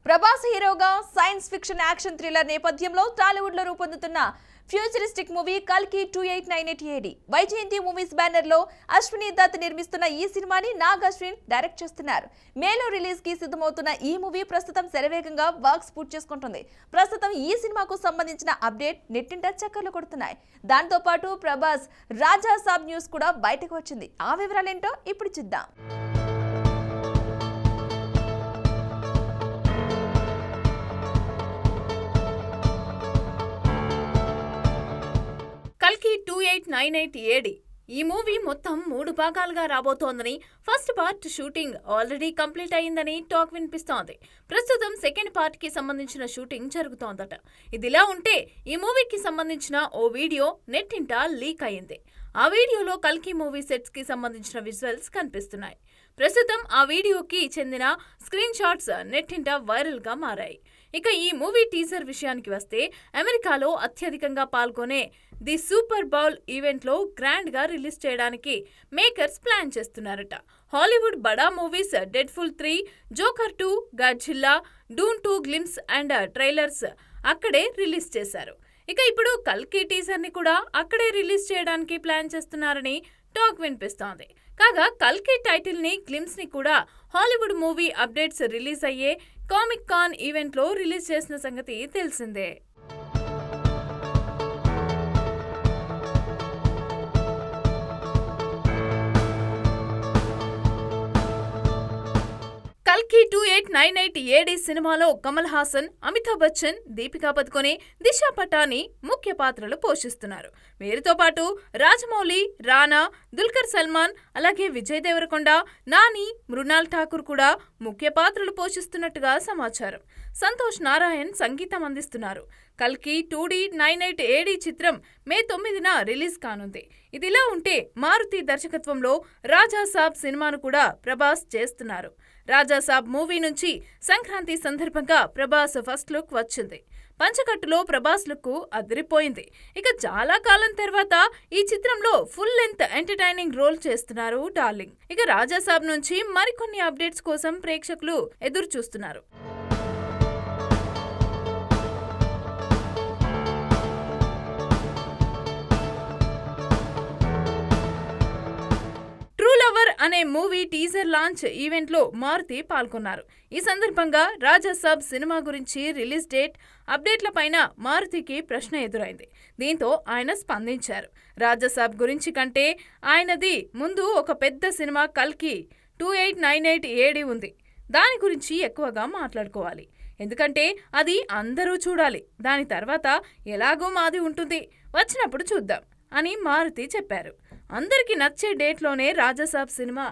ప్రభాస్ హీరోగా science fiction action thriller నేపథ్యంలో టాలీవుడ్ లో రూపొందుతున్న ఫ్యూచరిస్టిక్ మూవీ కల్కి 2898 AD వైజయంతి మూవీస్ బ్యానర్ లో అశ్విని దత్ నిర్మిస్తున్న ఈ సినిమాని నాగ్ అశ్విన్ డైరెక్ట్ చేస్తున్నారు. మేలో రిలీజ్ కి సిద్ధమవుతున్న ఈ మూవీ ప్రస్తుతం శరవేగంగా వర్క్స్ పూర్తి చేసుకుంటుంది. ప్రస్తుతం ఈ సినిమాకు సంబంధించిన అప్డేట్ నెట్టింట చక్కర్లు కొడుతున్నాయి. దాంతో పాటు ప్రభాస్ రాజా సాబ్ న్యూస్ కూడా బయటకు వచ్చింది. ఆ వివరాలేంటో ఇప్పుడు చూద్దాం. కల్కి 2898 AD ఈ మూవీ మొత్తం 3 భాగాలుగా రాబోతోందని, first part shooting already complete అయిందని టాక్ వినిపిస్తోంది. ప్రస్తుతం సెకండ్ పార్ట్ కి సంబంధించిన షూటింగ్ జరుగుతోందట. ఇదిలా ఉంటే ఈ మూవీకి సంబంధించిన ఓ వీడియో నెట్టింట లీక్ అయింది. ఆ వీడియోలో కల్కి మూవీ సెట్స్ కి సంబంధించిన విజువల్స్ కనిపిస్తున్నాయి. ప్రస్తుతం ఆ వీడియోకి చెందిన స్క్రీన్ షాట్స్ నెట్టింట వైరల్ గా మారాయి. ఇక ఈ మూవీ టీజర్ విషయానికి వస్తే, అమెరికాలో అత్యధికంగా పాల్గొనే ది సూపర్ బౌల్ ఈవెంట్ లో గ్రాండ్ గా రిలీజ్ చేయడానికి మేకర్స్ ప్లాన్ చేస్తున్నారట. హాలీవుడ్ బడా movies Deadpool 3, Joker 2, Godzilla, Dune 2 glimpse and trailers అక్కడే రిలీజ్ చేశారు. ఇక ఇప్పుడు కల్కి టీజర్ ని కూడా అక్కడే రిలీజ్ చేయడానికి ప్లాన్ చేస్తున్నారని టాక్ వినిపిస్తోంది. కాగా కల్కి టైటిల్ ని, గ్లిమ్స్ ని కూడా హాలీవుడ్ మూవీ అప్డేట్స్ రిలీజ్ అయ్యే కామిక్ కాన్ ఈవెంట్ లో రిలీజ్ చేసిన సంగతి తెలిసిందే. కల్కి 2898 AD సినిమాలో కమల్ హాసన్, అమితాబ్ బచ్చన్, దీపికా పదుకొనే, దిశా పటాని ముఖ్య పాత్రలు పోషిస్తున్నారు. వీరితో పాటు రాజమౌళి, రానా, దుల్కర్ సల్మాన్, అలాగే విజయ్ దేవరకొండ, నాని, మృణాల్ ఠాకూర్ కూడా ముఖ్య పాత్రలు పోషిస్తున్నట్టుగా సమాచారం. సంతోష్ నారాయణ్ సంగీతం అందిస్తున్నారు. కల్కి 2D98 AD చిత్రం మే 9న రిలీజ్ కానుంది. ఇదిలా ఉంటే మారుతి దర్శకత్వంలో రాజా సాబ్ సినిమాను కూడా ప్రభాస్ చేస్తున్నారు. రాజా సాబ్ మూవీ నుంచి సంక్రాంతి సందర్భంగా ప్రభాస్ ఫస్ట్ లుక్ వచ్చింది. పంచకట్టులో ప్రభాస్ లుక్ అదిరిపోయింది. ఇక చాలా కాలం తర్వాత ఈ చిత్రంలో ఫుల్ లెంత్ ఎంటర్టైనింగ్ రోల్ చేస్తున్నారు డార్లింగ్. ఇక రాజా సాబ్ నుంచి మరికొన్ని అప్డేట్స్ కోసం ప్రేక్షకులు ఎదురు చూస్తున్నారు. అనే మూవీ టీజర్ లాంచ్ ఈవెంట్ లో మారుతి పాల్గొన్నారు. ఈ సందర్భంగా రాజా సాబ్ సినిమా గురించి రిలీజ్ డేట్, అప్డేట్ల పైన మారుతికి ప్రశ్న ఎదురైంది. దీంతో ఆయన స్పందించారు. రాజా సాబ్ గురించి కంటే ఆయనది ముందు ఒక పెద్ద సినిమా కల్కి 2898 AD ఉంది. దాని గురించి ఎక్కువగా మాట్లాడుకోవాలి. ఎందుకంటే అది అందరూ చూడాలి. దాని తర్వాత ఎలాగో మాది ఉంటుంది, వచ్చినప్పుడు చూద్దాం అని మారుతి చెప్పారు. అందరికి నచ్చే డేట్లోనే రాజాసాబ్ సినిమా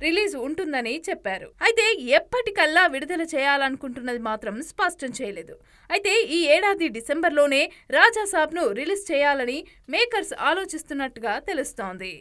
రిలీజ్ ఉంటుందని చెప్పారు. అయితే ఎప్పటికల్లా విడుదల చేయాలనుకుంటున్నది మాత్రం స్పష్టం చేయలేదు. అయితే ఈ ఏడాది డిసెంబర్లోనే రాజాసాబ్ను రిలీజ్ చేయాలని మేకర్స్ ఆలోచిస్తున్నట్టుగా తెలుస్తోంది.